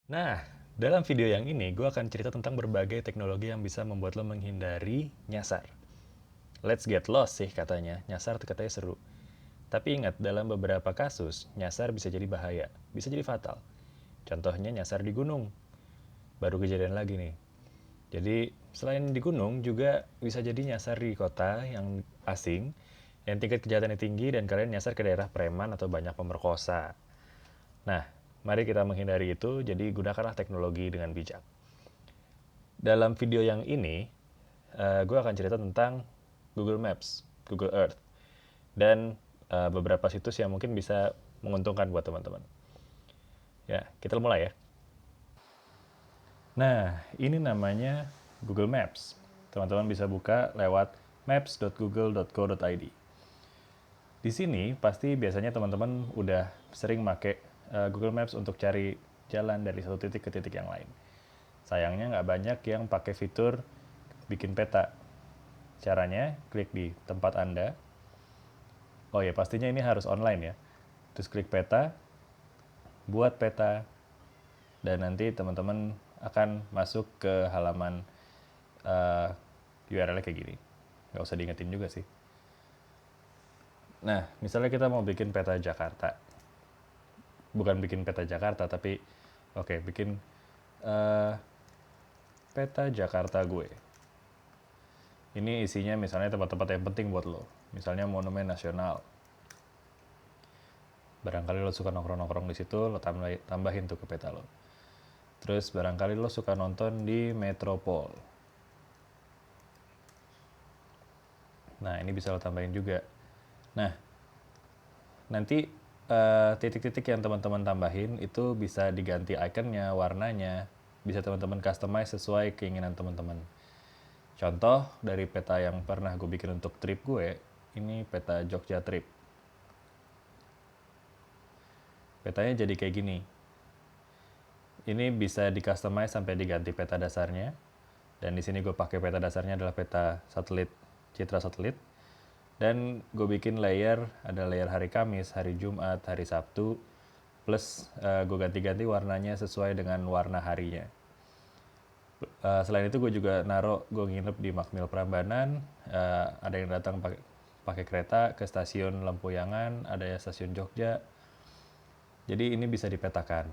Nah, dalam video yang ini gue akan cerita tentang berbagai teknologi yang bisa membuat lo menghindari nyasar. Let's get lost sih katanya, nyasar tuh katanya seru. Tapi ingat, dalam beberapa kasus, nyasar bisa jadi bahaya, bisa jadi fatal. Contohnya nyasar di gunung. Baru kejadian lagi nih. Jadi, selain di gunung, juga bisa jadi nyasar di kota yang asing, yang tingkat kejahatannya tinggi dan kalian nyasar ke daerah preman atau banyak pemerkosa. Nah, mari kita menghindari itu, jadi gunakanlah teknologi dengan bijak. Dalam video yang ini, gue akan cerita tentang Google Maps, Google Earth, dan beberapa situs yang mungkin bisa menguntungkan buat teman-teman. Ya, kita mulai ya. Nah, ini namanya Google Maps. Teman-teman bisa buka lewat maps.google.co.id. Di sini pasti biasanya teman-teman udah sering make Google Maps untuk cari jalan dari satu titik ke titik yang lain. Sayangnya nggak banyak yang pakai fitur bikin peta. Caranya, klik di tempat Anda. Oh ya, pastinya ini harus online ya. Terus klik peta, buat peta, dan nanti teman-teman akan masuk ke halaman URL-nya kayak gini. Nggak usah diingetin juga sih. Nah, misalnya kita mau bikin peta Jakarta. Bukan bikin peta Jakarta, tapi bikin uh, peta Jakarta gue. Ini isinya misalnya tempat-tempat yang penting buat lo. Misalnya Monumen Nasional. Barangkali lo suka nongkrong-nongkrong di situ, lo tambahin tuh ke peta lo. Terus barangkali lo suka nonton di Metropol. Nah, ini bisa lo tambahin juga. Nah, nanti titik-titik yang teman-teman tambahin itu bisa diganti ikonnya, warnanya, bisa teman-teman customize sesuai keinginan teman-teman. Contoh dari peta yang pernah gue bikin untuk trip gue, ini peta Jogja Trip. Petanya jadi kayak gini. Ini bisa di customize sampai diganti peta dasarnya. Dan di sini gue pakai peta dasarnya adalah peta satelit, citra satelit. Dan gue bikin layer, ada layer hari Kamis, hari Jumat, hari Sabtu, plus gue ganti-ganti warnanya sesuai dengan warna harinya. Selain itu gue juga gue nginep di Makmil Prambanan, ada yang datang pakai kereta ke stasiun Lempuyangan, ada ya stasiun Jogja. Jadi ini bisa dipetakan.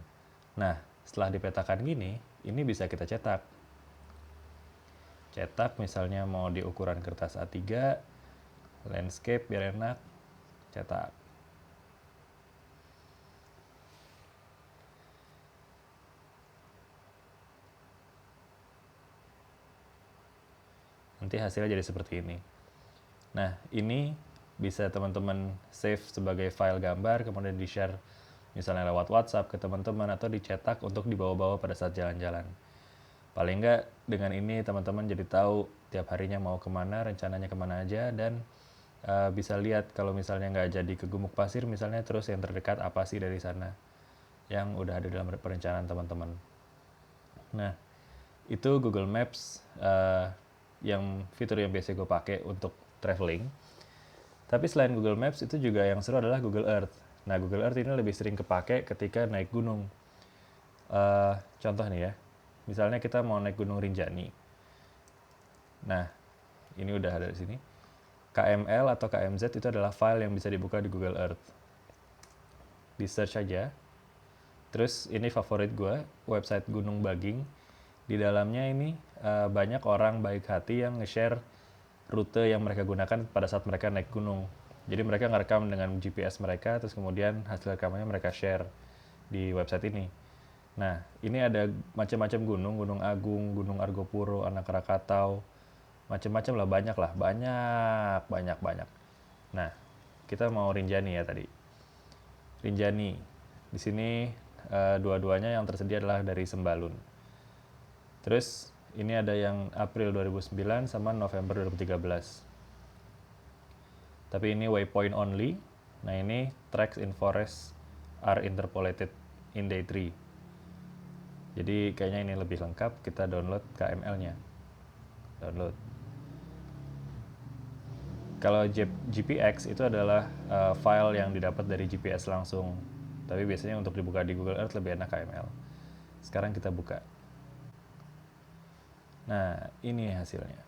Nah, setelah dipetakan gini, ini bisa kita cetak. Cetak misalnya mau di ukuran kertas A3, landscape biar enak, cetak. Nanti hasilnya jadi seperti ini. Nah, ini bisa teman-teman save sebagai file gambar, kemudian di-share misalnya lewat WhatsApp ke teman-teman atau dicetak untuk dibawa-bawa pada saat jalan-jalan. Paling nggak dengan ini teman-teman jadi tahu tiap harinya mau kemana, rencananya kemana aja, dan bisa lihat kalau misalnya nggak jadi ke Gumuk Pasir misalnya, terus yang terdekat apa sih dari sana yang udah ada dalam perencanaan teman-teman. Nah, itu Google Maps yang fitur yang biasa gue pakai untuk traveling. Tapi selain Google Maps, itu juga yang seru adalah Google Earth. Nah, Google Earth ini lebih sering kepake ketika naik gunung. Contoh nih ya, misalnya kita mau naik Gunung Rinjani. Nah, ini udah ada di sini. KML atau KMZ itu adalah file yang bisa dibuka di Google Earth. Di search aja. Terus ini favorit gue, website Gunung Baging. Di dalamnya ini banyak orang baik hati yang nge-share rute yang mereka gunakan pada saat mereka naik gunung. Jadi mereka ngerekam dengan GPS mereka, terus kemudian hasil rekamannya mereka share di website ini. Nah, ini ada macam-macam gunung, Gunung Agung, Gunung Argopuro, Anak Krakatau, macam-macam lah, banyak. Nah, kita mau Rinjani ya tadi. Rinjani, di sini dua-duanya yang tersedia adalah dari Sembalun. Terus ini ada yang April 2009 sama November 2013. Tapi ini waypoint only. Nah, ini tracks in forest are interpolated in day 3. Jadi kayaknya ini lebih lengkap, kita download KML-nya. Download. Kalau GPX itu adalah file yang didapat dari GPS langsung. Tapi biasanya untuk dibuka di Google Earth lebih enak KML. Sekarang kita buka. Nah, ini hasilnya.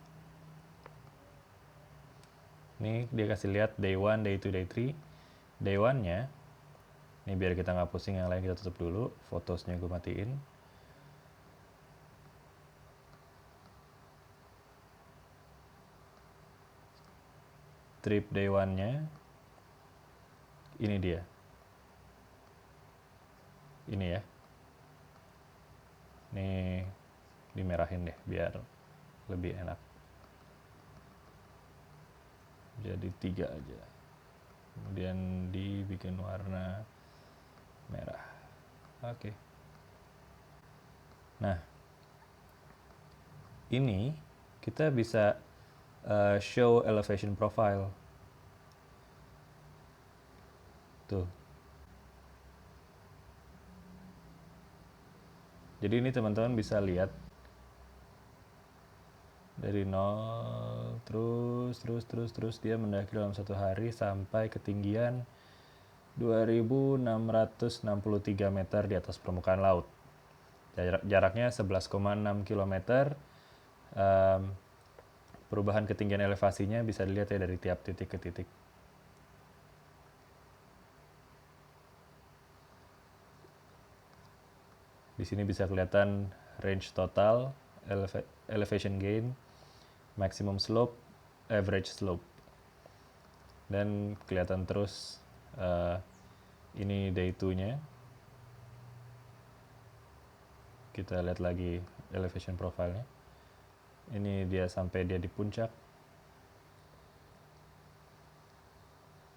Ini dia kasih lihat day 1, day 2, day 3. Day 1-nya, ini biar kita nggak pusing yang lain, kita tutup dulu. Fotosnya gue matiin. Trip day 1-nya, ini dia. Ini ya. Ini dimerahin deh, biar lebih enak. Jadi 3 aja. Kemudian dibikin warna merah. Oke. Nah, ini kita bisa show elevation profile. Tuh. Jadi ini teman-teman bisa lihat dari 0 terus dia mendaki dalam satu hari sampai ketinggian 2.663 meter di atas permukaan laut. Jaraknya 11,6 km. Perubahan ketinggian elevasinya bisa dilihat ya dari tiap titik ke titik. Di sini bisa kelihatan range total, elevation gain, maximum slope, average slope. Dan kelihatan terus ini day 2-nya. Kita lihat lagi elevation profile-nya. Ini dia sampai dia di puncak.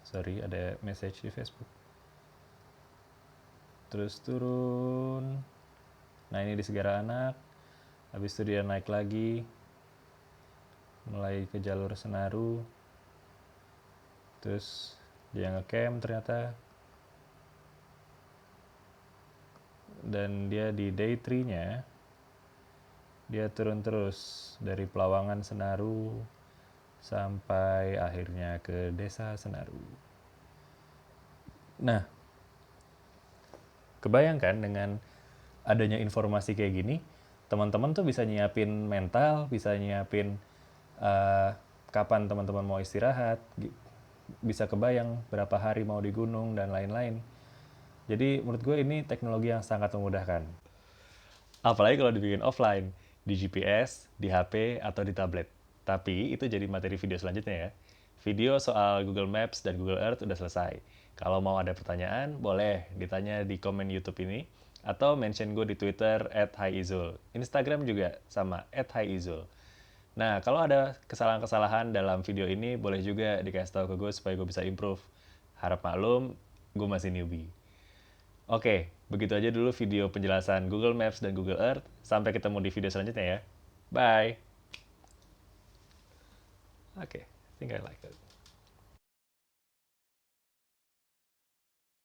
Sorry, ada message di Facebook. Terus turun. Nah, ini di Segara Anak. Habis itu dia naik lagi. Mulai ke jalur Senaru. Terus dia ngecamp ternyata. Dan dia di day 3-nya, dia turun terus dari Pelawangan Senaru sampai akhirnya ke Desa Senaru. Nah, kebayangkan dengan adanya informasi kayak gini, teman-teman tuh bisa nyiapin mental, bisa nyiapin kapan teman-teman mau istirahat, bisa kebayang berapa hari mau di gunung dan lain-lain. Jadi menurut gue ini teknologi yang sangat memudahkan. Apalagi kalau dibikin offline, di GPS, di HP, atau di tablet. Tapi itu jadi materi video selanjutnya ya. Video soal Google Maps dan Google Earth udah selesai. Kalau mau ada pertanyaan, boleh ditanya di komen YouTube ini. Atau mention gue di Twitter @hiizul. Instagram juga sama @hiizul. Nah, kalau ada kesalahan-kesalahan dalam video ini, boleh juga dikasih tahu ke gue supaya gue bisa improve. Harap maklum, gue masih newbie. Oke, begitu aja dulu video penjelasan Google Maps dan Google Earth. Sampai ketemu di video selanjutnya ya. Bye. Oke, I think I like it.